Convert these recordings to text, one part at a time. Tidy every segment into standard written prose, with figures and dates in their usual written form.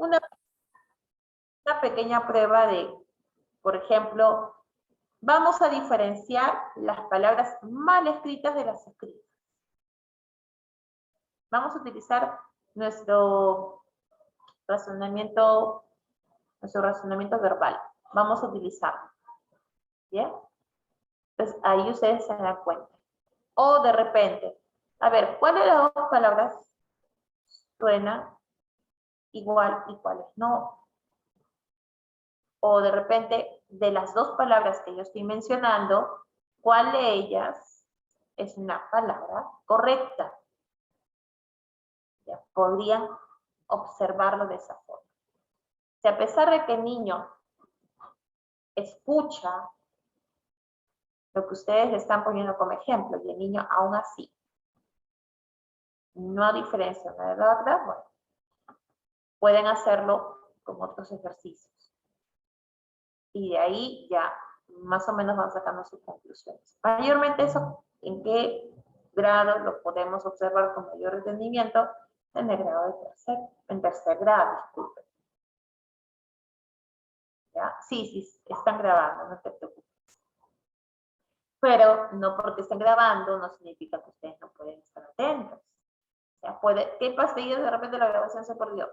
una pequeña prueba de, por ejemplo, vamos a diferenciar las palabras mal escritas de las escritas. Vamos a utilizar nuestro razonamiento verbal. Vamos a utilizarlo. ¿Bien? Entonces, ahí ustedes se dan cuenta. O de repente, a ver, ¿cuáles de las dos palabras suenan igual y cuáles no? O de repente, de las dos palabras que yo estoy mencionando, ¿cuál de ellas es una palabra correcta? Ya podrían observarlo de esa forma. Si a pesar de que el niño escucha lo que ustedes le están poniendo como ejemplo y el niño aún así no diferencia una de la otra, bueno, pueden hacerlo con otros ejercicios. Y de ahí ya más o menos van sacando sus conclusiones. Mayormente eso, ¿en qué grado lo podemos observar con mayor entendimiento? En el grado de tercer grado, disculpen. ¿Ya? Sí, están grabando, no te preocupes. Pero no porque estén grabando no significa que ustedes no pueden estar atentos. O sea, ¿qué pasa? Y de repente la grabación se perdió.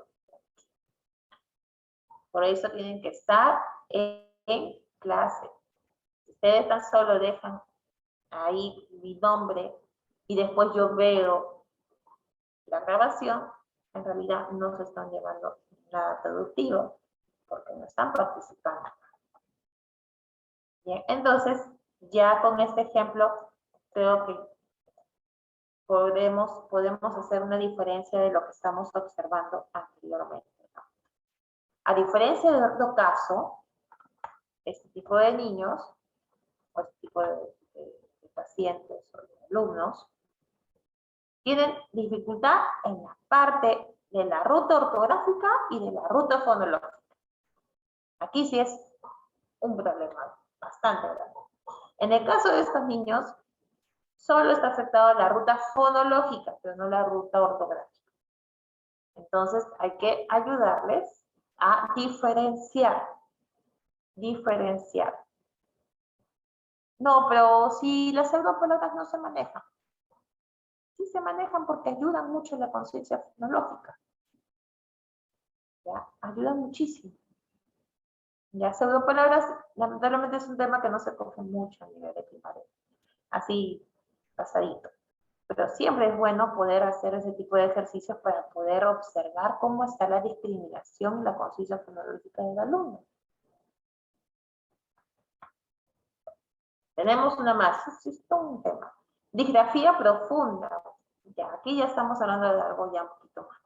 Por eso tienen que estar en clase. Si ustedes tan solo dejan ahí mi nombre y después yo veo la grabación, en realidad no se están llevando nada productivo porque no están participando. Bien, entonces ya con este ejemplo creo que podemos hacer una diferencia de lo que estamos observando anteriormente, ¿no? A diferencia de otro caso, este tipo de niños o este tipo de pacientes o de alumnos tienen dificultad en la parte de la ruta ortográfica y de la ruta fonológica. Aquí sí es un problema bastante grande. En el caso de estos niños, solo está afectada la ruta fonológica, pero no la ruta ortográfica. Entonces hay que ayudarles a diferenciar. No, pero si las pseudopalabras no se manejan. Sí se manejan porque ayudan mucho en la conciencia fonológica. ¿Ya? Ayudan muchísimo. Ya pseudopalabras, lamentablemente es un tema que no se coge mucho a nivel de primaria. Así, pasadito. Pero siempre es bueno poder hacer ese tipo de ejercicios para poder observar cómo está la discriminación y la conciencia fonológica del alumno. Tenemos una más, es todo un tema. Disgrafía profunda. Ya, aquí ya estamos hablando de algo ya un poquito más.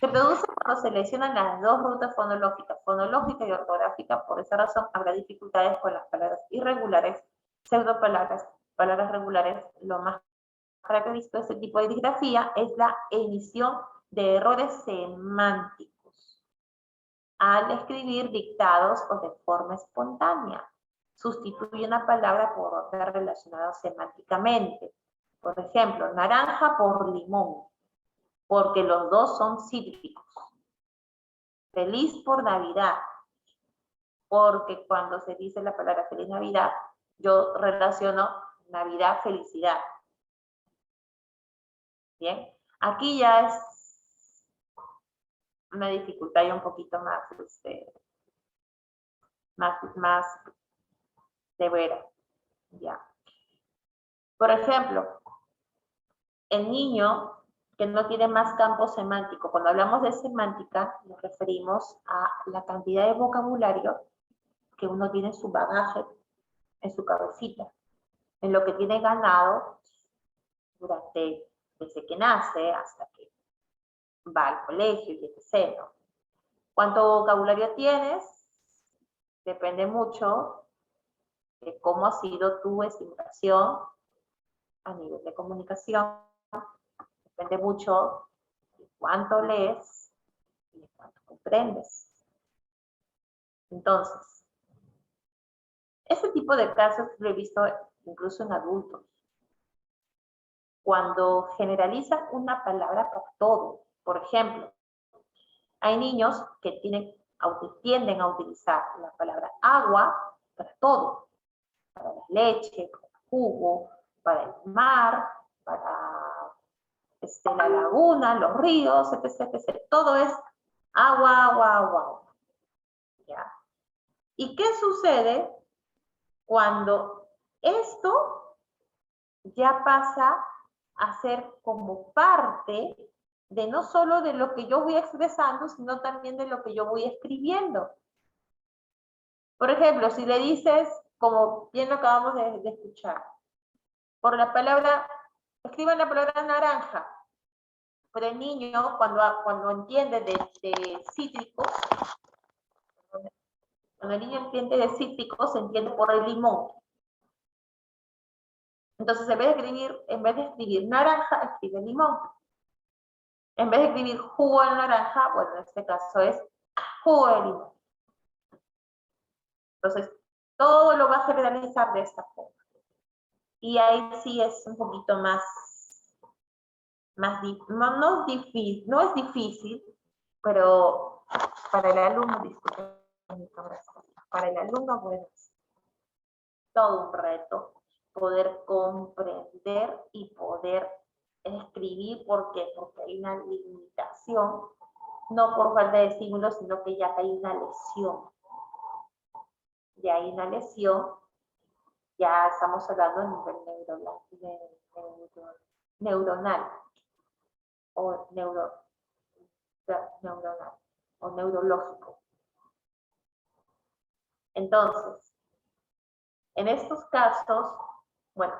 Se produce cuando se lesionan las dos rutas fonológicas, fonológica y ortográfica. Por esa razón habrá dificultades con las palabras irregulares, pseudopalabras, palabras regulares. Lo más característico de este tipo de disgrafía es la emisión de errores semánticos al escribir dictados o de forma espontánea. Sustituye una palabra por otra relacionada semánticamente. Por ejemplo, naranja por limón, porque los dos son cítricos. Feliz por Navidad, porque cuando se dice la palabra feliz Navidad, yo relaciono Navidad, felicidad. Bien, aquí ya es una dificultad y un poquito más, más severa. Ya. Por ejemplo, el niño que no tiene más campo semántico. Cuando hablamos de semántica, nos referimos a la cantidad de vocabulario que uno tiene en su bagaje, en su cabecita, en lo que tiene ganado desde que nace hasta que va al colegio y etc. ¿No? ¿Cuánto vocabulario tienes? Depende mucho de cómo ha sido tu estimulación a nivel de comunicación. Depende mucho de cuánto lees y de cuánto comprendes. Entonces, ese tipo de casos lo he visto incluso en adultos. Cuando generalizan una palabra para todo. Por ejemplo, Hay niños que tienden a utilizar la palabra agua para todo, para la leche, para el jugo, para el mar, para la laguna, los ríos, etc, etc. Todo es agua, agua, agua, agua. ¿Ya? ¿Y qué sucede cuando esto ya pasa a ser como parte de no solo de lo que yo voy expresando, sino también de lo que yo voy escribiendo? Por ejemplo, si le dices, como bien lo acabamos de escuchar, por la palabra, escriban la palabra naranja, pero el niño cuando entiende de cítricos, cuando el niño entiende de cítricos, se entiende por el limón. Entonces, en vez de escribir naranja, escribe limón. En vez de escribir jugo de naranja, bueno, en este caso es jugo de limón. Entonces, todo lo va a generalizar de esta forma. Y ahí sí es un poquito más no es difícil, pero para el alumno, disculpen, para el alumno, bueno, es todo un reto poder comprender y poder escribir. ¿Por qué? Porque hay una limitación, no por falta de estímulos, sino que ya hay una lesión. Ya hay una lesión, ya estamos hablando a nivel neuronal o neuronal o neurológico. Entonces, en estos casos, bueno,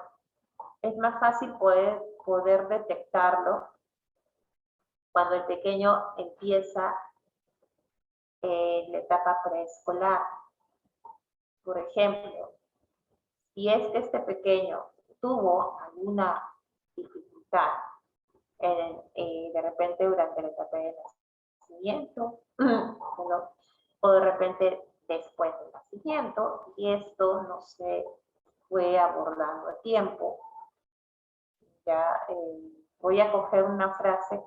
es más fácil poder detectarlo cuando el pequeño empieza la etapa preescolar. Por ejemplo, si es que este pequeño tuvo alguna dificultad de repente durante la etapa de nacimiento, o de repente después del nacimiento, y esto no se fue abordando a tiempo, ya voy a coger una frase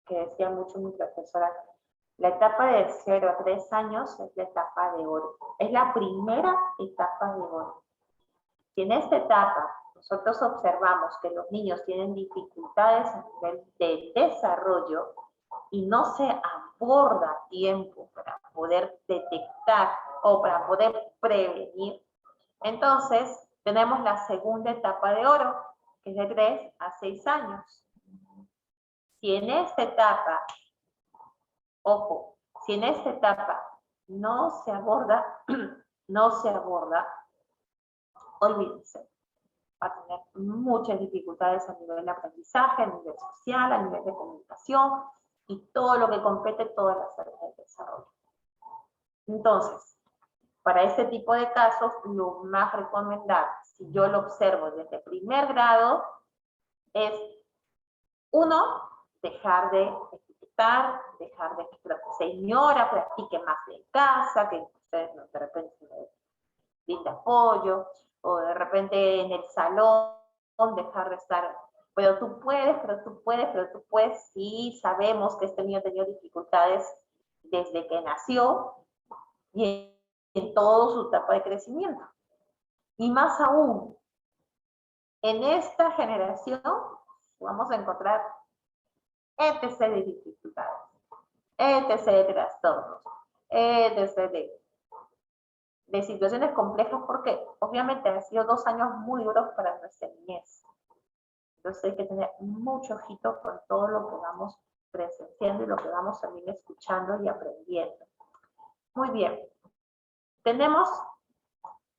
que decía mucho mi profesora: la etapa de 0 a 3 años es la etapa de oro, es la primera etapa de oro. Si en esta etapa nosotros observamos que los niños tienen dificultades a nivel de desarrollo y no se aborda a tiempo para poder detectar o para poder prevenir, entonces tenemos la segunda etapa de oro, que es de 3 a 6 años. Si en esta etapa, ojo, si en esta etapa no se aborda, olvídense, va a tener muchas dificultades a nivel de aprendizaje, a nivel social, a nivel de comunicación y todo lo que compete todas las áreas de desarrollo. Entonces, para este tipo de casos, lo más recomendable, si yo lo observo desde primer grado, es, uno, dejar de etiquetar, dejar de que la señora practique más en casa, que ustedes no, de repente brinda apoyo, o de repente en el salón dejar de estar, pero tú puedes, pero tú puedes, pero tú puedes. Sí, sabemos que este niño ha tenido dificultades desde que nació y en toda su etapa de crecimiento. Y más aún, en esta generación vamos a encontrar etc. de dificultades, etc. de trastornos, etc. de situaciones complejas, porque obviamente han sido 2 años muy duros para nuestra niñez. Entonces hay que tener mucho ojito con todo lo que vamos presenciando y lo que vamos también escuchando y aprendiendo. Muy bien.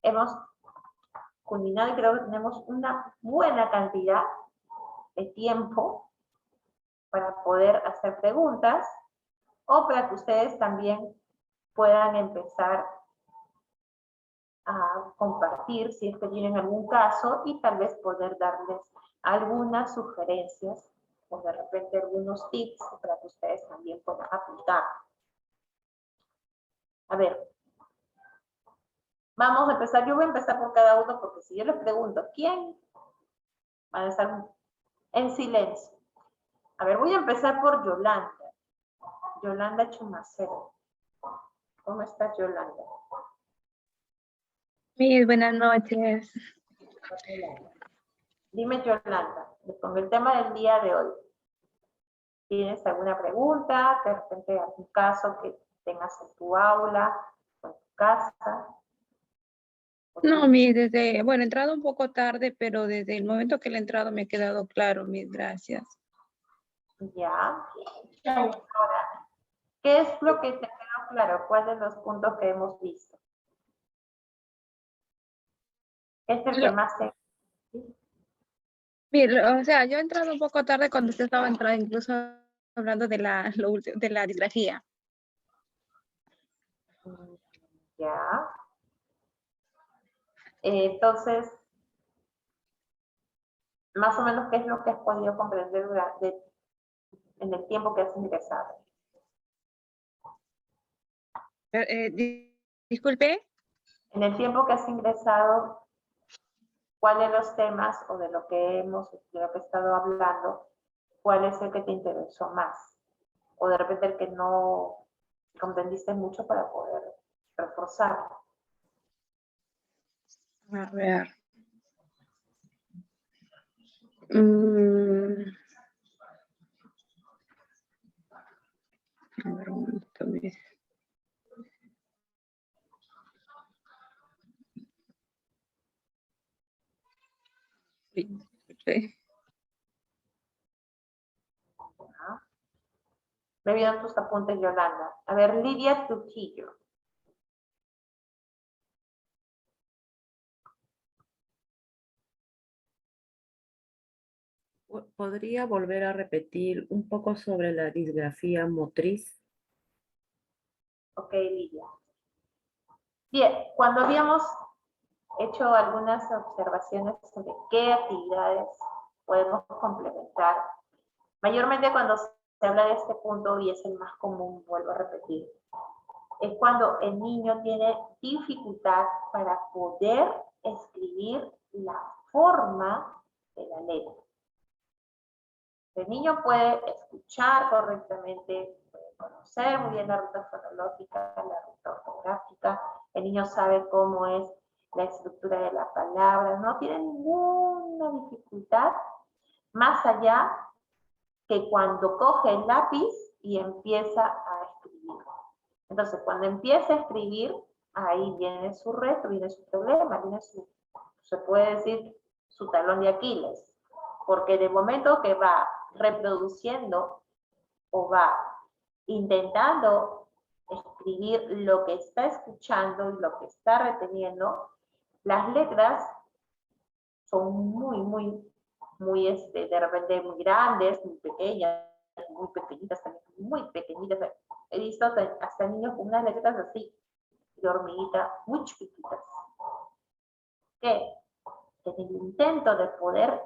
Hemos culminado y creo que tenemos una buena cantidad de tiempo para poder hacer preguntas o para que ustedes también puedan empezar a compartir si es que tienen algún caso y tal vez poder darles algunas sugerencias o de repente algunos tips para que ustedes también puedan aplicar. A ver, vamos a empezar. Yo voy a empezar por cada uno porque si yo les pregunto, ¿quién? Van a estar en silencio. A ver, voy a empezar por Yolanda. Yolanda Chumacero. ¿Cómo estás, Yolanda? Mis buenas noches. Dime, Yolanda, con el tema del día de hoy, ¿tienes alguna pregunta? De repente algún caso que tengas en tu aula o en tu casa. No, bueno, he entrado un poco tarde, pero desde el momento que le he entrado me ha quedado claro, gracias. Ya. Ahora, ¿qué es lo que te quedó claro? ¿Cuáles de los puntos que hemos visto? ¿Es el que más te... Mira, o sea, yo he entrado un poco tarde cuando usted estaba entrando, incluso hablando de de la disgrafía. Ya. Entonces, más o menos, ¿qué es lo que has podido comprender en el tiempo que has ingresado? Disculpe. En el tiempo que has ingresado, ¿cuál de los temas o de lo que de lo que he estado hablando, cuál es el que te interesó más? O de repente el que no comprendiste mucho para poder reforzarlo. A ver. A ver, un momento, Sí. Me vieron tus apuntes, Yolanda. A ver, Lidia Trujillo. ¿Podría volver a repetir un poco sobre la disgrafía motriz? Ok, Lidia. Bien, cuando habíamos hecho algunas observaciones sobre qué actividades podemos complementar, mayormente cuando se habla de este punto, y es el más común, vuelvo a repetir, es cuando el niño tiene dificultad para poder escribir la forma de la letra. El niño puede escuchar correctamente, puede conocer muy bien la ruta fonológica, la ruta ortográfica, el niño sabe cómo es la estructura de la palabra, no tiene ninguna dificultad más allá que cuando coge el lápiz y empieza a escribir. Entonces, cuando empieza a escribir, ahí viene su reto, viene su problema, viene se puede decir, su talón de Aquiles. Porque de momento que va reproduciendo o va intentando escribir lo que está escuchando y lo que está reteniendo, las letras son de repente muy grandes, muy pequeñitas también, muy pequeñitas. He visto hasta niños con unas letras así, de hormiguita, muy chiquititas. Que en el intento de poder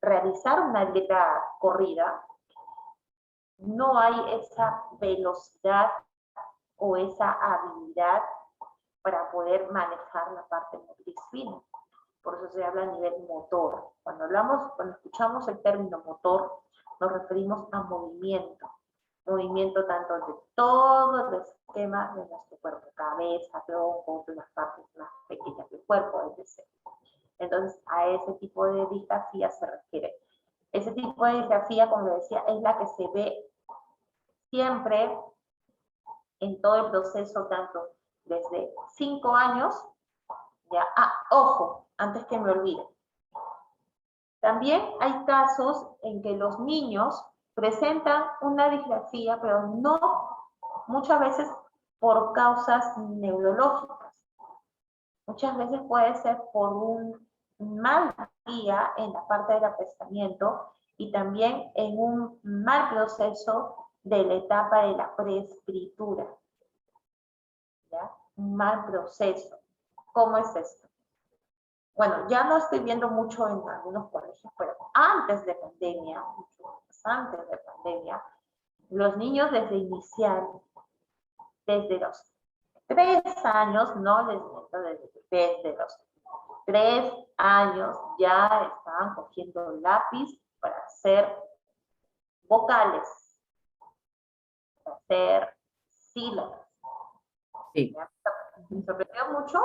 realizar una letra corrida, no hay esa velocidad o esa habilidad para poder manejar la parte motriz fina. Por eso se habla a nivel motor. Cuando escuchamos el término motor, nos referimos a movimiento. Movimiento tanto de todo el esquema de nuestro cuerpo, cabeza, tronco, de las partes más pequeñas del cuerpo, etc. Entonces, a ese tipo de disgrafía se refiere. Ese tipo de disgrafía, como decía, es la que se ve siempre en todo el proceso, tanto desde 5 años, ya, ojo, antes que me olvide. También hay casos en que los niños presentan una disgrafía, pero no muchas veces por causas neurológicas. Muchas veces puede ser por un mal día en la parte del apestamiento y también en un mal proceso de la etapa de la preescritura. ¿Ya? Un mal proceso. ¿Cómo es esto? Bueno, ya no estoy viendo mucho en algunos colegios, pero antes de pandemia, mucho antes de pandemia, los niños desde inicial, desde los 3 años, no les miento, desde los 3 años ya estaban cogiendo lápiz para hacer vocales. hacer sílabas. Sí. ¿Ya? Me sorprendió mucho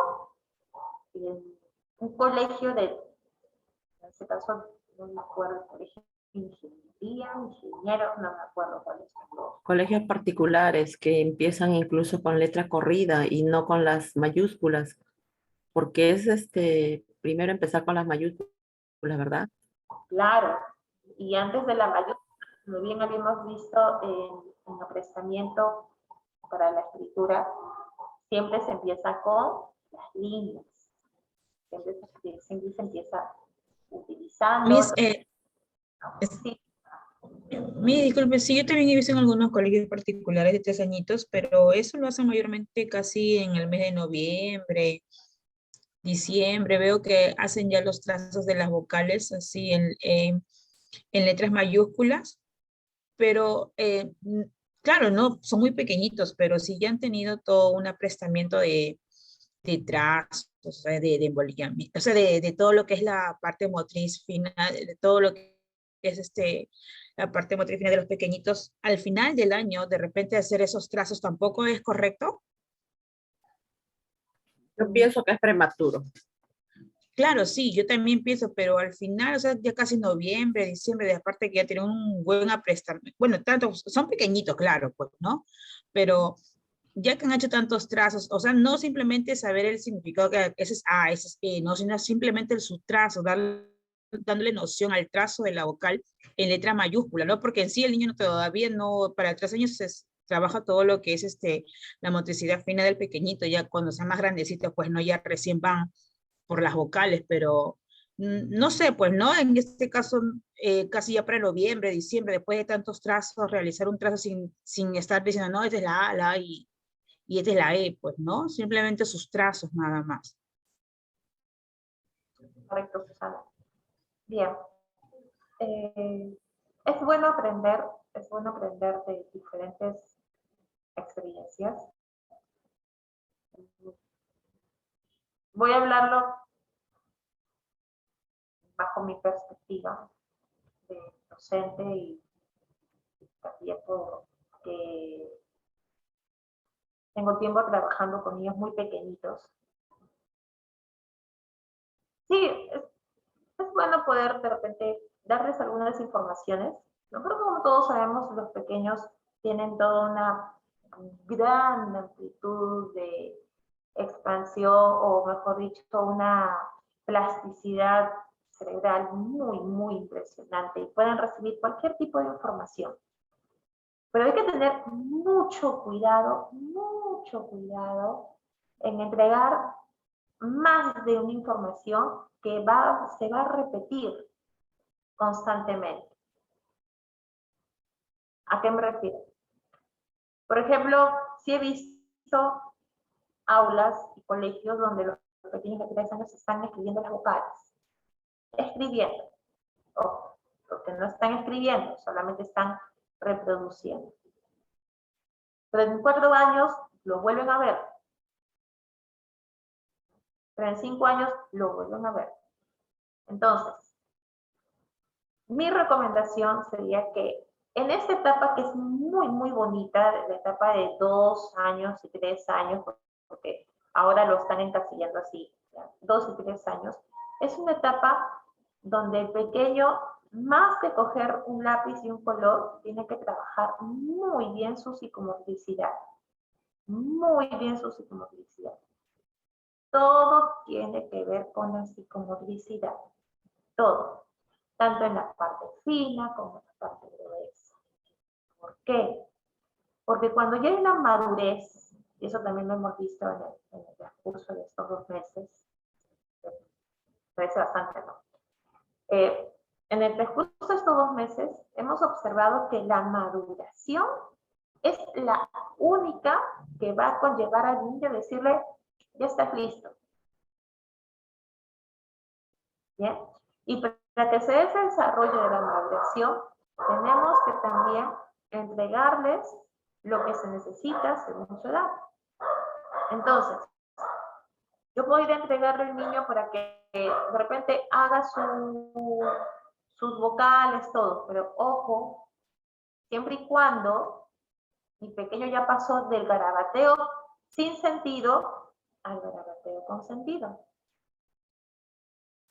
un colegio de, en este caso, no me acuerdo, el colegio de ingeniería, ingenieros, no me acuerdo cuáles son los. Colegios particulares que empiezan incluso con letra corrida y no con las mayúsculas, porque es primero empezar con las mayúsculas, ¿verdad? Claro, y antes de la mayúscula, como bien habíamos visto en aprestamiento para la escritura, siempre se empieza con las líneas. Siempre se empieza utilizando. Miss, Sí, disculpe, sí, yo también he visto en algunos colegios particulares de 3 añitos, pero eso lo hacen mayormente casi en el mes de noviembre, diciembre. Veo que hacen ya los trazos de las vocales así en letras mayúsculas, pero claro, no, son muy pequeñitos, pero sí ya han tenido todo un aprestamiento de trazos, o sea, de emboliamiento, o sea, de todo lo que es la parte motriz final, de todo lo que es la parte motriz final de los pequeñitos, al final del año, de repente hacer esos trazos tampoco es correcto. Yo pienso que es prematuro. Claro, sí, yo también pienso, pero al final, o sea, ya casi noviembre, diciembre, de aparte que ya tienen un buen aprestamiento, bueno, tanto, son pequeñitos, claro, pues, ¿no? Pero ya que han hecho tantos trazos, o sea, no simplemente saber el significado que ese es A, ese es E, no, sino simplemente su trazo, dándole noción al trazo de la vocal en letra mayúscula, ¿no? Porque en sí el niño todavía no, para 3 años trabaja todo lo que es la motricidad fina del pequeñito, ya cuando sean más grandecitos, pues no, ya recién van por las vocales, pero no sé, pues, ¿no? En este caso, casi ya para noviembre, diciembre, después de tantos trazos, realizar un trazo sin estar diciendo, no, esta es la A, la A y esta es la E, pues, ¿no? Simplemente sus trazos nada más. correcto, Susana. Bien. Eh, es bueno aprender de diferentes experiencias. Voy a hablarlo bajo mi perspectiva de docente y también porque tengo tiempo trabajando con niños muy pequeñitos. Sí, es bueno poder de repente darles algunas informaciones. No creo que como todos sabemos, los pequeños tienen toda una gran amplitud de expansión o mejor dicho, una plasticidad cerebral muy, muy impresionante y pueden recibir cualquier tipo de información. Pero hay que tener mucho cuidado en entregar más de una información que se va a repetir constantemente. ¿A qué me refiero? Por ejemplo, si he visto aulas y colegios donde los pequeños de 3 años están escribiendo las vocales. Escribiendo. Ojo, porque no están escribiendo, solamente están reproduciendo. Pero en 4 años lo vuelven a ver. Pero en 5 años lo vuelven a ver. Entonces, mi recomendación sería que en esta etapa que es muy, muy bonita, la etapa de 2 años y 3 años, porque ahora lo están encasillando así, 2 y 3 años, es una etapa donde el pequeño, más que coger un lápiz y un color, tiene que trabajar muy bien su psicomotricidad. Muy bien su psicomotricidad. Todo tiene que ver con la psicomotricidad. Todo. Tanto en la parte fina como en la parte gruesa. ¿Por qué? Porque cuando ya hay una madurez, y eso también lo hemos visto en el transcurso de estos 2 meses, parece bastante, ¿no? En el transcurso de estos 2 meses hemos observado que la maduración es la única que va a conllevar al niño a decirle, ya estás listo. ¿Bien? Y para que se dé ese desarrollo de la maduración, tenemos que también entregarles lo que se necesita según su edad. Entonces, yo voy a entregarle al niño para que de repente haga sus vocales, todo, pero ojo, siempre y cuando Mi pequeño ya pasó del garabateo sin sentido al garabateo con sentido.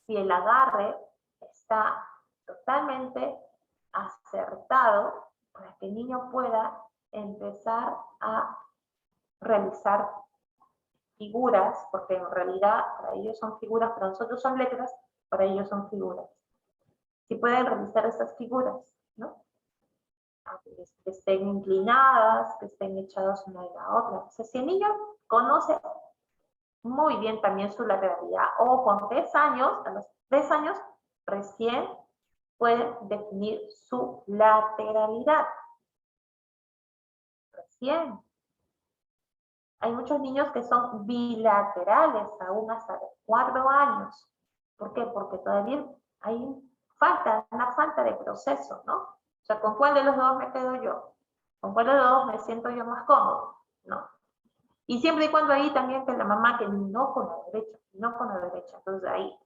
Si el agarre está totalmente acertado para que el niño pueda empezar a realizar figuras, porque en realidad para ellos son figuras, para nosotros son letras, para ellos son figuras. Si pueden realizar estas figuras, ¿no? Que estén inclinadas, que estén echadas una en la otra. O sea, si el niño conoce muy bien también su lateralidad, o con 3 años, a los 3 años, recién pueden definir su lateralidad. Recién. Hay muchos niños que son bilaterales, aún hasta de 4 años. ¿Por qué? Porque todavía hay una falta de proceso, ¿no? O sea, ¿con cuál de los dos me quedo yo? ¿Con cuál de los dos me siento yo más cómodo? ¿No? Y siempre y cuando ahí también que la mamá que no con la derecha, no con la derecha. Entonces ahí,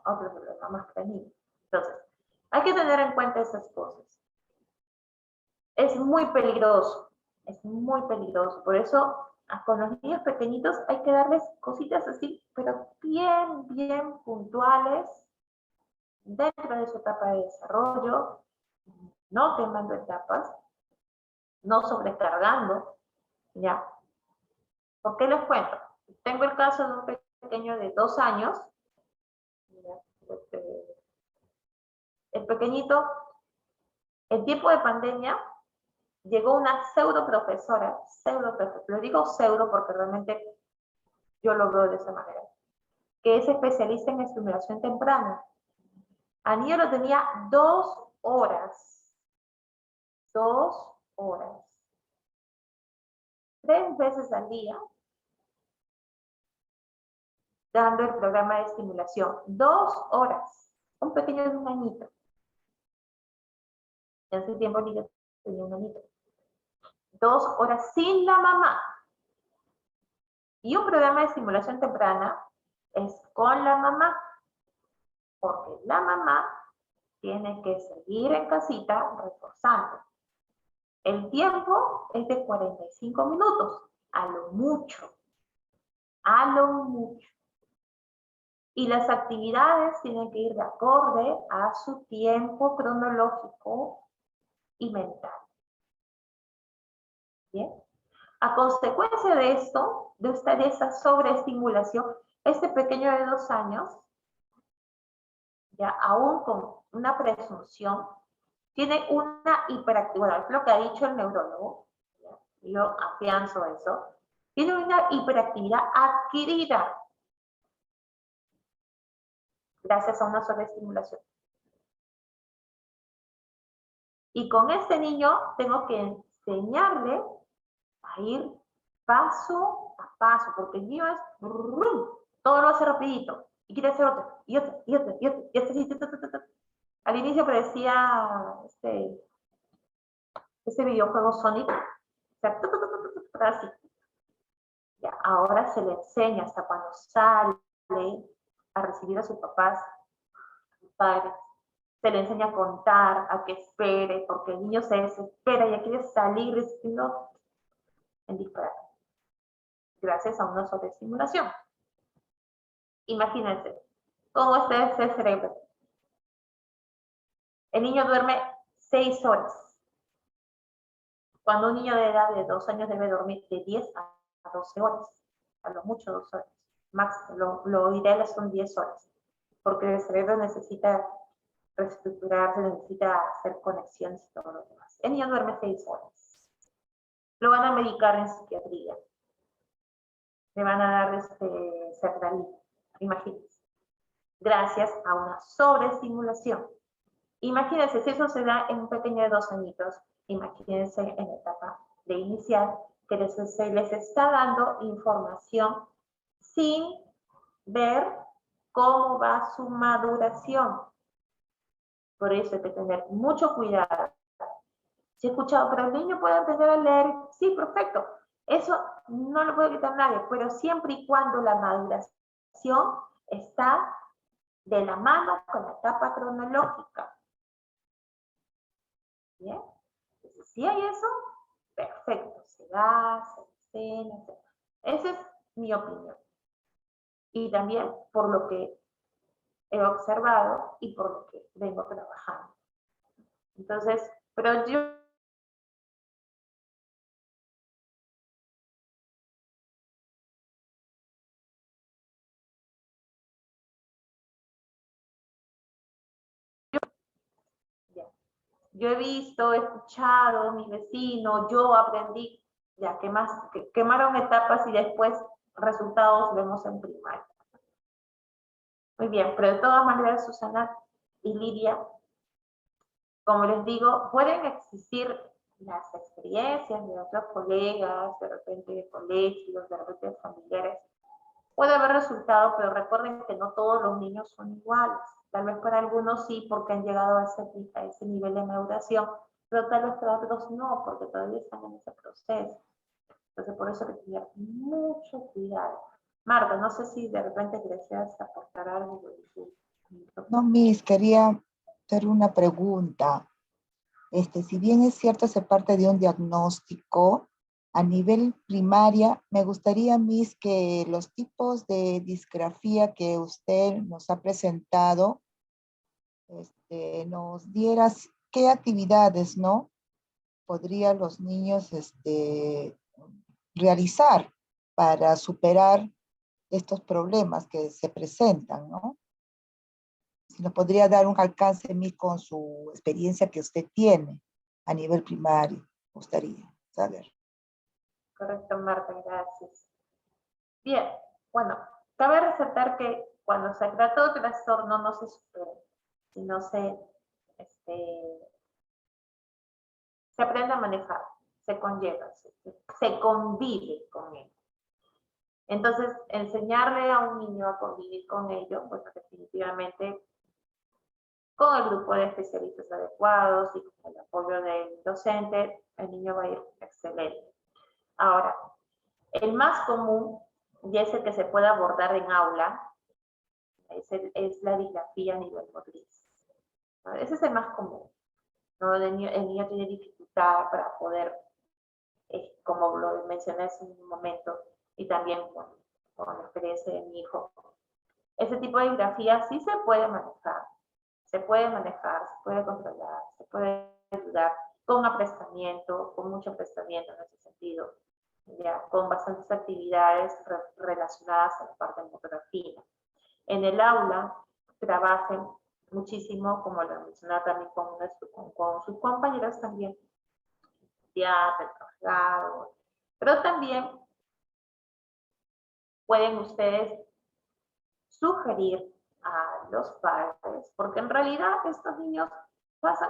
otro problema más para el niño. Entonces, hay que tener en cuenta esas cosas. Es muy peligroso, es muy peligroso. Por eso, con los niños pequeñitos hay que darles cositas así, pero bien, bien puntuales, dentro de su etapa de desarrollo, no quemando etapas, no sobrecargando, ¿ya? ¿Por qué les cuento? Tengo el caso de un pequeño de 2 años, el pequeñito, en tiempo de pandemia, llegó una pseudo profesora, lo digo pseudo porque realmente yo lo veo de esa manera, que es especialista en estimulación temprana. Al niño lo tenía 2 horas, 2 horas, 3 veces al día, dando el programa de estimulación, 2 horas, un pequeño de 1 añito. En ese tiempo el niño tenía 1 añito. 2 horas sin la mamá. Y un programa de estimulación temprana es con la mamá, porque la mamá tiene que seguir en casita reforzando. El tiempo es de 45 minutos, a lo mucho, a lo mucho. Y las actividades tienen que ir de acorde a su tiempo cronológico y mental. ¿Bien? A consecuencia de esto, de esa sobreestimulación, este pequeño de 2 años, ya aún con una presunción, tiene una hiperactividad, es lo que ha dicho el neurólogo, ¿ya? Yo afianzo eso, tiene una hiperactividad adquirida gracias a una sobreestimulación. Y con este niño tengo que enseñarle a ir paso a paso, porque el niño es, todo lo hace rapidito, y quiere hacer otro, y otro, y otro, y otro, y otro. Al inicio parecía este videojuego Sonic, o sea, así. Ya, ahora se le enseña hasta cuando sale a recibir a sus papás, a sus padres, se le enseña a contar, a que espere, porque el niño se desespera, ya quiere salir, no, en disparate, gracias a una sobreestimulación. Imagínense, ¿cómo está ese cerebro? El niño duerme 6 horas. Cuando un niño de edad de 2 años debe dormir de 10 a 12 horas, a lo mucho 2 horas. Max, lo ideal son 10 horas, porque el cerebro necesita reestructurarse, necesita hacer conexiones y todo lo demás. El niño duerme 6 horas. Lo van a medicar en psiquiatría. Le van a dar sertralina, imagínense. Gracias a una sobreestimulación. Imagínense, si eso se da en un pequeño de 2 añitos, imagínense en la etapa de inicial, que se les está dando información sin ver cómo va su maduración. Por eso hay que tener mucho cuidado. Si he escuchado, pero el niño puede aprender a leer, sí, perfecto. Eso no lo puede quitar nadie, pero siempre y cuando la maduración está de la mano con la etapa cronológica. ¿Bien? Entonces, si hay eso, perfecto. Si se da, se escena, etc. Esa es mi opinión. Y también por lo que he observado y por lo que vengo trabajando. Entonces, pero yo he visto, he escuchado, mi vecino, yo aprendí, ya que más, quemaron etapas y después resultados vemos en primaria. Muy bien, pero de todas maneras, Susana y Lidia, como les digo, pueden existir las experiencias de otros colegas, de repente de colegios, de repente de familiares. Puede haber resultados, pero recuerden que no todos los niños son iguales. Tal vez para algunos sí, porque han llegado a ese nivel de maduración, pero tal vez para otros no, porque todavía están en ese proceso. Entonces, por eso hay que tener mucho cuidado. Marta, no sé si de repente deseas aportar algo. No, Miss, quería hacer una pregunta. Si bien es cierto, se parte de un diagnóstico, a nivel primaria, me gustaría, Miss, que los tipos de disgrafía que usted nos ha presentado, nos dieras qué actividades, ¿no? Podrían los niños realizar para superar estos problemas que se presentan, ¿no? Si nos podría dar un alcance, Miss, con su experiencia que usted tiene a nivel primario, me gustaría saber. Correcto, Marta, gracias. Bien, bueno, cabe resaltar que cuando se trata de trastorno no se supera, sino se aprende a manejar, se conlleva, se convive con él. Entonces, enseñarle a un niño a convivir con ello, pues definitivamente con el grupo de especialistas adecuados y con el apoyo del docente, el niño va a ir excelente. Ahora, el más común, y es el que se puede abordar en aula, es la disgrafía a nivel motriz, ¿no? Ese es el más común, ¿no? El niño tiene dificultad para poder, como lo mencioné hace un momento, y también con la experiencia de mi hijo, ese tipo de disgrafía sí se puede manejar, se puede controlar, se puede ayudar con aprestamiento, con mucho aprestamiento en ese sentido, ya, con bastantes actividades relacionadas a la parte motora fina. En el aula trabajen muchísimo, como lo mencionaba también con sus compañeros también, teatro, trabajado, pero también pueden ustedes sugerir a los padres, porque en realidad estos niños pasan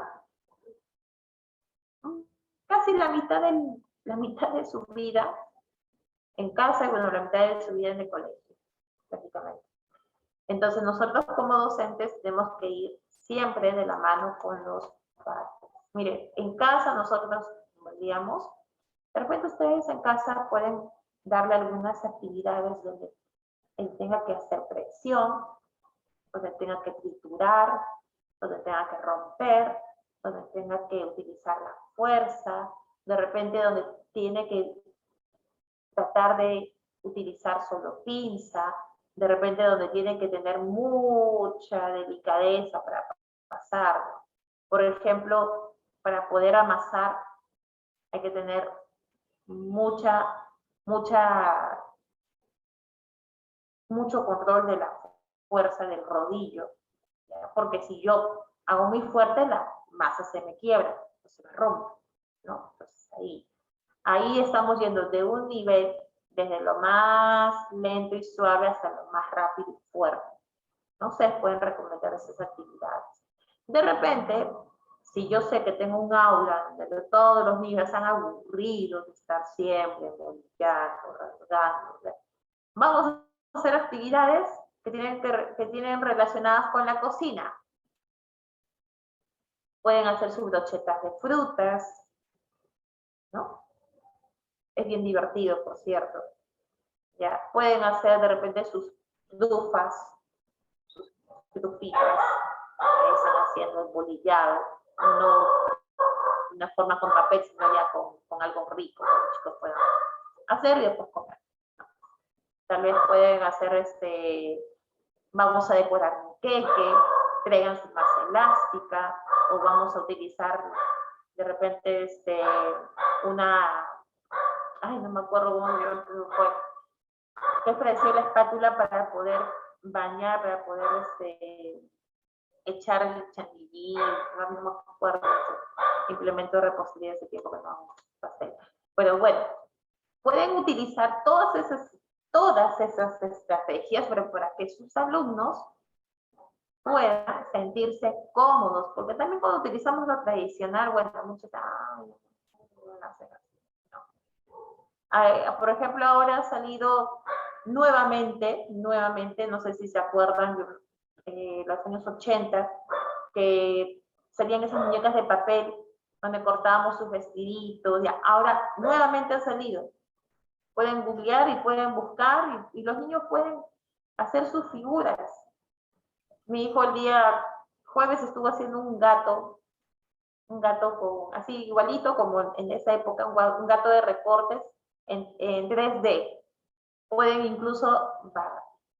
casi la mitad de su vida en casa y bueno, la mitad de su vida en el colegio, prácticamente. Entonces nosotros como docentes tenemos que ir siempre de la mano con los padres. Mire, en casa nosotros, como digamos, de repente ustedes en casa pueden darle algunas actividades donde él tenga que hacer presión, donde tenga que triturar, donde tenga que romper, donde tenga que utilizar la fuerza, de repente donde tiene que tratar de utilizar solo pinza, de repente donde tiene que tener mucha delicadeza para pasarlo. Por ejemplo, para poder amasar hay que tener mucho control de la fuerza del rodillo, ¿ya? Porque si yo hago muy fuerte, la masa se me quiebra, se me rompe, ¿no? Entonces ahí estamos yendo de un nivel desde lo más lento y suave hasta lo más rápido y fuerte. No se pueden recomendar esas actividades. De repente, si yo sé que tengo un aula donde todos los niños están aburridos de estar siempre molestando, rasgando, vamos a hacer actividades que tienen relacionadas con la cocina. Pueden hacer sus brochetas de frutas, ¿no? Es bien divertido, por cierto. ¿Ya? Pueden hacer de repente sus trufas, sus trufitas, están haciendo el bolillado. Uno una forma con papel, sino ya con algo rico que los chicos puedan hacer y después comer. Tal vez pueden hacer vamos a decorar un queque, traigan su masa elástica, o vamos a utilizar de repente ay, no me acuerdo cómo fue, que es parecido a la espátula para poder bañar, para poder echar el chantilly, no me acuerdo, implemento de repostería ese tiempo que no hago pastel. Pero bueno, pueden utilizar todas esas estrategias, pero para que sus alumnos puedan sentirse cómodos, porque también cuando utilizamos lo tradicional, bueno, muchos, por ejemplo, ahora ha salido nuevamente, no sé si se acuerdan, los años 80, que salían esas muñecas de papel donde cortábamos sus vestiditos, ya, ahora nuevamente ha salido. Pueden googlear y pueden buscar y los niños pueden hacer sus figuras. Mi hijo el día jueves estuvo haciendo un gato así igualito como en esa época, un gato de recortes en 3D. Pueden incluso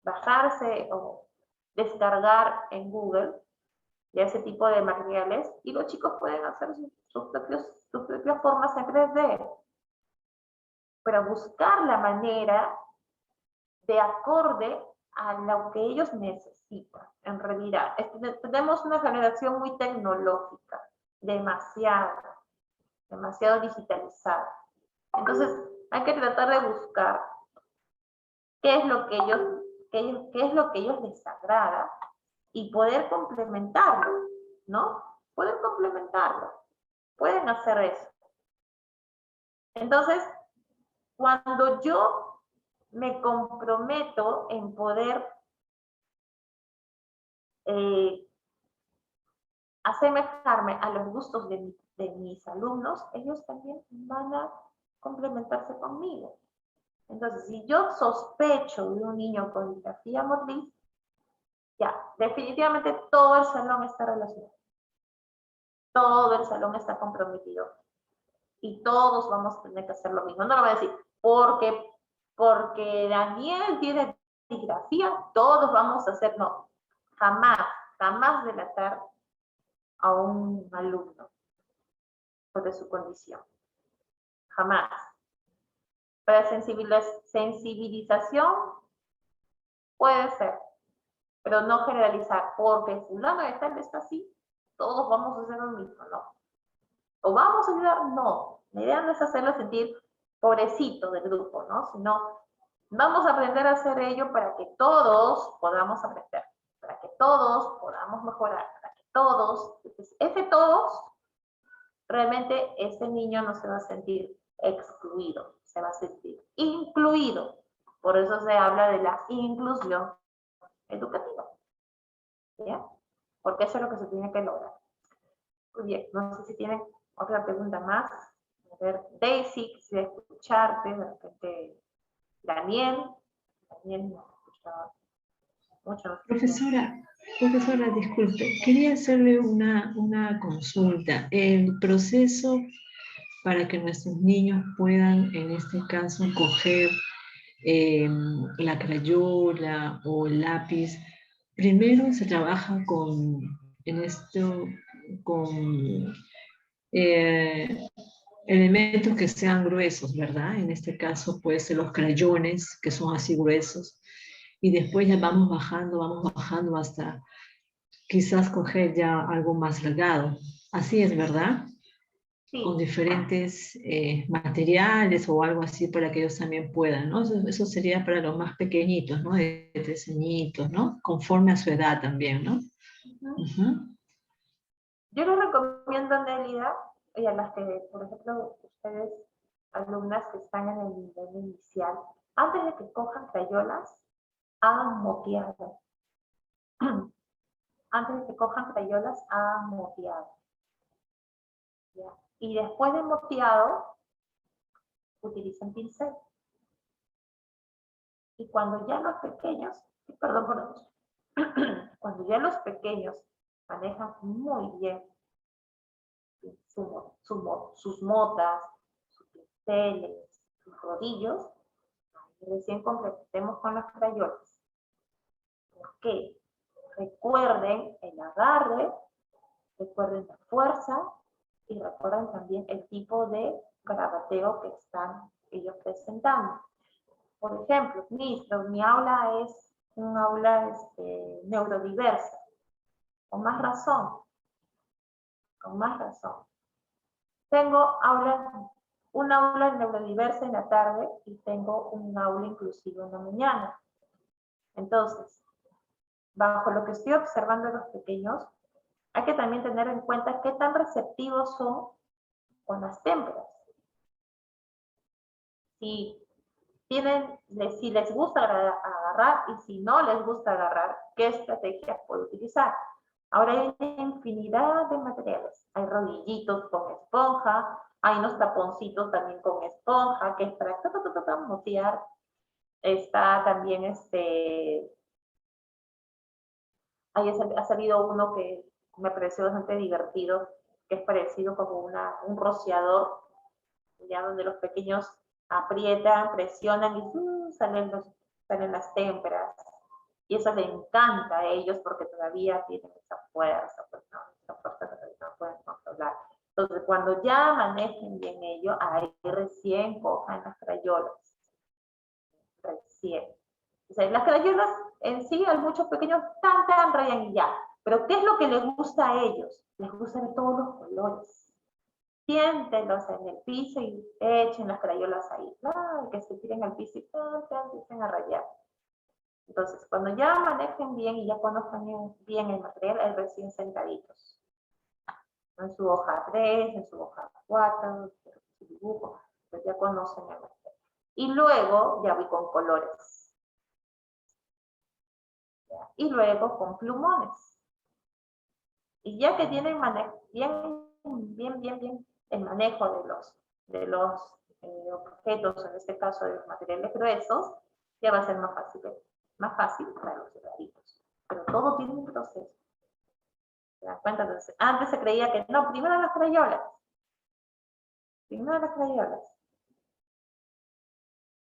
bajarse o descargar en Google de ese tipo de materiales y los chicos pueden hacer sus propias formas en 3D. Pero buscar la manera de acorde a lo que ellos necesitan. En realidad, tenemos una generación muy tecnológica, demasiado digitalizada. Entonces, hay que tratar de buscar qué es lo que ellos les agrada y poder complementarlo, ¿no? Poder complementarlo. Pueden hacer eso. Entonces, cuando yo me comprometo en poder asemejarme a los gustos de mis alumnos, ellos también van a complementarse conmigo. Entonces, si yo sospecho de un niño con disgrafía motriz, ya, definitivamente todo el salón está relacionado. Todo el salón está comprometido. Y todos vamos a tener que hacer lo mismo. No lo voy a decir, porque Daniel tiene disgrafía, todos vamos a hacer, no. Jamás delatar a un alumno por su condición. Jamás. Para sensibilización puede ser, pero no generalizar, porque fulano de tal está así, todos vamos a hacer lo mismo, no. ¿O vamos a ayudar? No. La idea no es hacerlo sentir pobrecito del grupo, ¿no? Sino vamos a aprender a hacer ello para que todos podamos aprender, para que todos podamos mejorar, para que todos, realmente ese niño no se va a sentir excluido, se va a sentir incluido. Por eso se habla de la inclusión educativa. ¿Ya? Porque eso es lo que se tiene que lograr. Muy bien, no sé si tienen otra pregunta más. A ver, Daisy, quisiera escucharte, de repente Daniel no escuchaba mucho. Profesora, disculpe, quería hacerle una consulta. El proceso para que nuestros niños puedan, en este caso, coger la crayola o el lápiz, primero se trabaja con elementos que sean gruesos, ¿verdad? En este caso puede ser los crayones, que son así gruesos, y después ya vamos bajando hasta quizás coger ya algo más delgado. Así es, ¿verdad? Sí. Con diferentes materiales o algo así para que ellos también puedan, ¿no? Eso sería para los más pequeñitos, ¿no? De 3 añitos, ¿no? Conforme a su edad también, ¿no? Yo les recomiendo, Nélida, y a las que, por ejemplo, ustedes, alumnas que están en el nivel inicial, antes de que cojan crayolas, hagan moteado. Antes de que cojan crayolas, hagan moteado. ¿Ya? Y después de moteado, utilicen pincel. Y cuando ya los pequeños, perdón por eso, cuando ya los pequeños manejan muy bien sus motas, sus pinceles, sus rodillos, y recién completemos con las crayolas. ¿Por qué? Recuerden el agarre, recuerden la fuerza y recuerden también el tipo de garabateo que están ellos presentando. Por ejemplo, mi aula es un aula neurodiversa. Con más razón, con más razón. Tengo un aula neurodiversa en la tarde y tengo un aula inclusiva en la mañana. Entonces, bajo lo que estoy observando de los pequeños, hay que también tener en cuenta qué tan receptivos son con las témperas. Si les gusta agarrar y si no les gusta agarrar, ¿qué estrategias puedo utilizar? Ahora hay infinidad de materiales. Hay rodillitos con esponja, hay unos taponcitos también con esponja, que es para motear. Está también ha salido uno que me pareció bastante divertido, que es parecido como un rociador, ya donde los pequeños aprietan, presionan y salen las témperas. Y eso les encanta a ellos porque todavía tienen esa fuerza, pues no, esa fuerza que no pueden controlar. Entonces, cuando ya manejen bien ello, ahí recién cojan las crayolas. Recién. O sea, las crayolas en sí, a muchos pequeños, rayan y ya. Pero ¿qué es lo que les gusta a ellos? Les gusta ver todos los colores. Siéntenlos en el piso y echen las crayolas ahí. Que se tiren al piso y empiecen a rayar. Entonces, cuando ya manejen bien y ya conozcan bien el material, hay recién sentaditos. En su hoja 3, en su hoja 4, su dibujo, pues ya conocen el material. Y luego ya voy con colores. ¿Ya? Y luego con plumones. Y ya que tienen bien el manejo de los objetos, en este caso de los materiales gruesos, ya va a ser más fácil para los delgaditos. Pero todo tiene un proceso. ¿Se dan cuenta? Entonces, antes se creía que no, primero las crayolas. Primero las crayolas.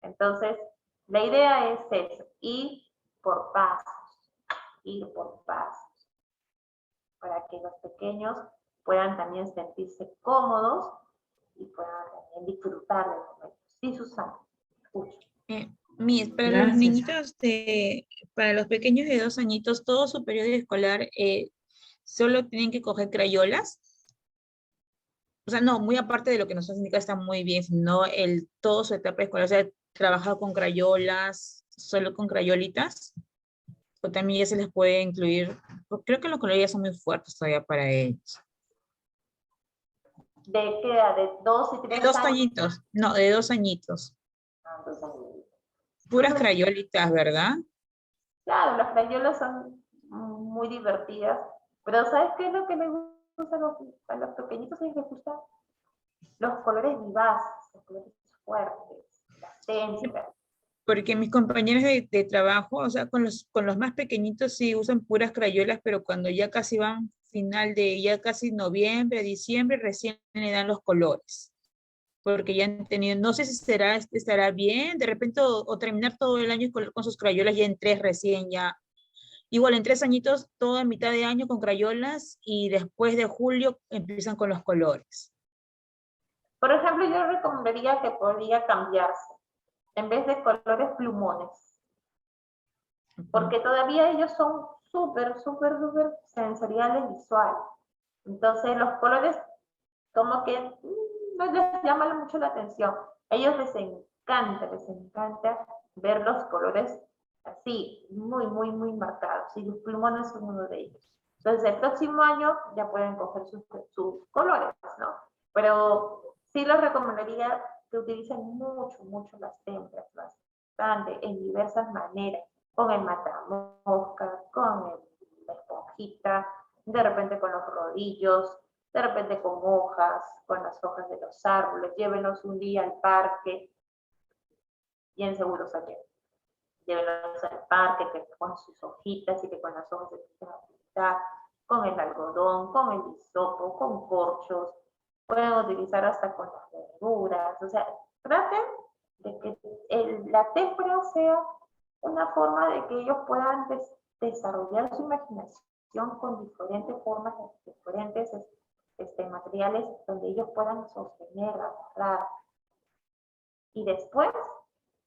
Entonces, la idea es eso, ir por pasos, para que los pequeños puedan también sentirse cómodos y puedan también disfrutar del momento. Sí, Susana, escucho. Para los Gracias. niñitos, para los pequeños de 2 añitos, todo su periodo escolar, solo tienen que coger crayolas. O sea, no, muy aparte de lo que nos has indicado, está muy bien, sino todo su etapa escolar, o sea, trabajar con crayolas, solo con crayolitas, o también ya se les puede incluir, creo que los colores ya son muy fuertes todavía para ellos. ¿De qué edad? ¿De 2 y 3 De 2 años? añitos, no, de 2 añitos. 2 años. Puras crayolitas, ¿verdad? Claro, las crayolas son muy divertidas, pero ¿sabes qué es lo que les gusta a los pequeñitos? Les gusta los colores vivaces, los colores fuertes, las témperas. Porque mis compañeros de trabajo, o sea, con los más pequeñitos sí usan puras crayolas, pero cuando ya casi van ya casi noviembre, diciembre, recién le dan los colores. Porque ya han tenido, no sé si estará bien, de repente, o terminar todo el año con sus crayolas ya en 3 recién ya. Igual en 3 añitos, toda mitad de año con crayolas y después de julio empiezan con los colores. Por ejemplo, yo recomendaría que podría cambiarse. En vez de colores, plumones. Porque todavía ellos son súper sensoriales visuales. Entonces los colores como que no les llama mucho la atención. A ellos les encanta ver los colores así, muy marcados. Y los plumones son uno de ellos. Entonces el próximo año ya pueden coger sus colores, ¿no? Pero sí les recomendaría que utilicen mucho las témperas, bastante, en diversas maneras, con el matamoscas, con la esponjita, de repente con los rodillos, de repente con hojas, con las hojas de los árboles, llévenlos un día al parque, bien seguros ayer. Llévenlos al parque, que con sus hojitas y que con las hojas se empiecen a pintar. con el algodón, con el hisopo, con corchos, pueden utilizar hasta con las verduras, o sea, traten de que la témpera sea una forma de que ellos puedan desarrollar su imaginación con diferentes formas, diferentes materiales donde ellos puedan sostener, agarrar. Y después,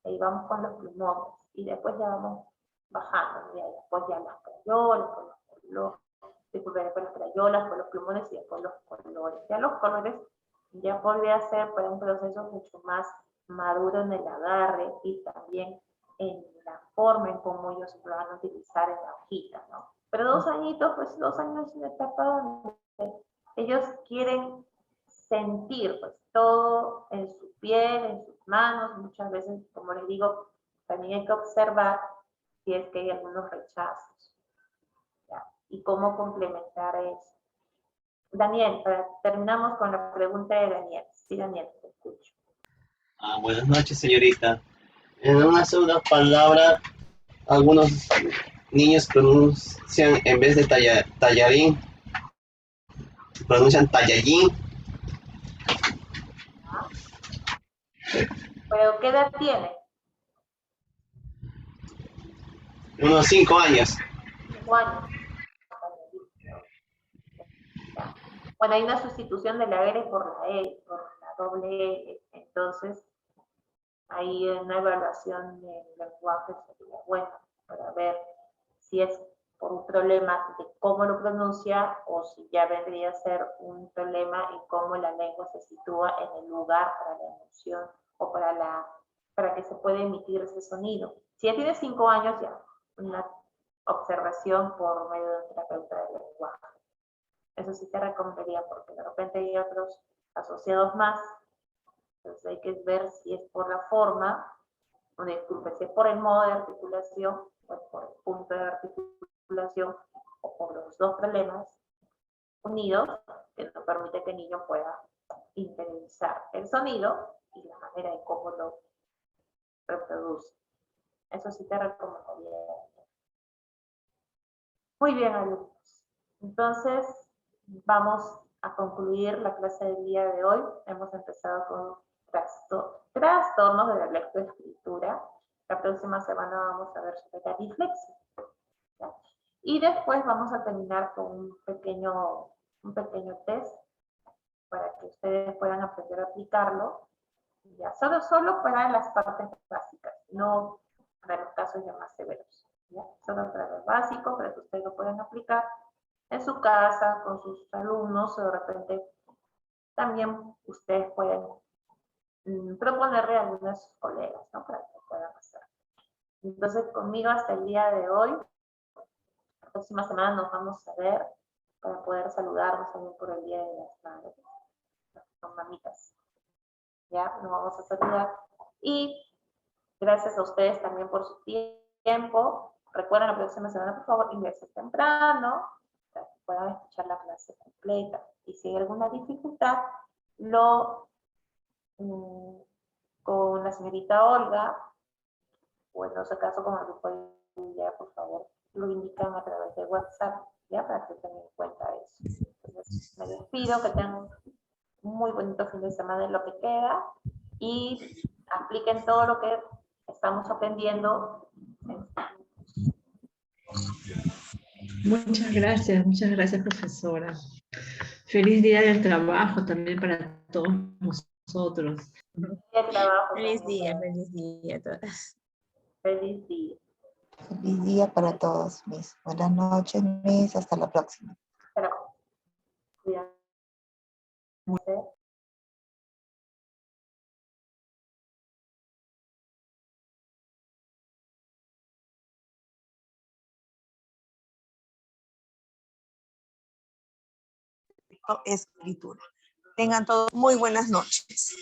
ahí vamos con los plumones, y después ya vamos bajando, y después ya las crayolas, después las crayolas, con los plumones y después los colores. Ya los colores ya podría ser para un proceso mucho más maduro en el agarre y también en la forma en cómo ellos lo van a utilizar en la hojita, ¿no? Pero 2 añitos, pues 2 años es una etapa donde ellos quieren sentir pues todo en su piel, en sus manos, muchas veces, como les digo, también hay que observar si es que hay algunos rechazos, ¿ya? Y cómo complementar eso. Daniel, terminamos con la pregunta de Daniel. Sí, Daniel, te escucho. Buenas noches, señorita. En una sola palabra, algunos niños pronuncian, en vez de tallarín, pronuncian tallallín. ¿Pero qué edad tiene? Unos 5 años. 5 años. Bueno, hay una sustitución de la R por la E, por la doble E. Entonces, ahí una evaluación del lenguaje sería buena para ver si es por un problema de cómo lo pronuncia o si ya vendría a ser un problema en cómo la lengua se sitúa en el lugar para la emoción o para que se pueda emitir ese sonido. Si ya tiene 5 años, ya una observación por medio de un terapeuta del lenguaje. Eso sí te recomendaría porque de repente hay otros asociados más. Entonces hay que ver si es por la forma, o disculpe, si es por el modo de articulación, o por el punto de articulación, o por los dos problemas unidos, que no permite que el niño pueda interiorizar el sonido y la manera en cómo lo reproduce. Eso sí te recomendaría. Muy bien, alumnos. Entonces, vamos a concluir la clase del día de hoy. Hemos empezado con trastornos de la lectoescritura. La próxima semana vamos a ver sobre la dislexia. ¿Ya? Y después vamos a terminar con un pequeño test para que ustedes puedan aprender a aplicarlo. Ya, solo para las partes básicas, no para los casos ya más severos. ¿Ya? Solo para lo básico, para que ustedes lo puedan aplicar en su casa, con sus alumnos, o de repente también ustedes pueden proponerle a algunos colegas, ¿no? Para que lo puedan hacer. Entonces, conmigo hasta el día de hoy. La próxima semana nos vamos a ver para poder saludarnos también por el Día de las Madres, las mamitas. Ya, nos vamos a saludar. Y gracias a ustedes también por su tiempo. Recuerden la próxima semana, por favor, ingresen temprano para que puedan escuchar la clase completa. Y si hay alguna dificultad, con la señorita Olga, o en ese caso con el grupo de Lidia, por favor, lo indican a través de WhatsApp, ya, para que tengan en cuenta eso. Entonces, me despido, que tengan un muy bonito fin de semana en lo que queda, y apliquen todo lo que estamos aprendiendo. Muchas gracias, profesora. Feliz día del trabajo también para todos nosotros. Feliz día a todas. Feliz día. Feliz día para todos, Miss. Buenas noches, Miss. Hasta la próxima. Pero, cuídate. Escritura. Tengan todos muy buenas noches.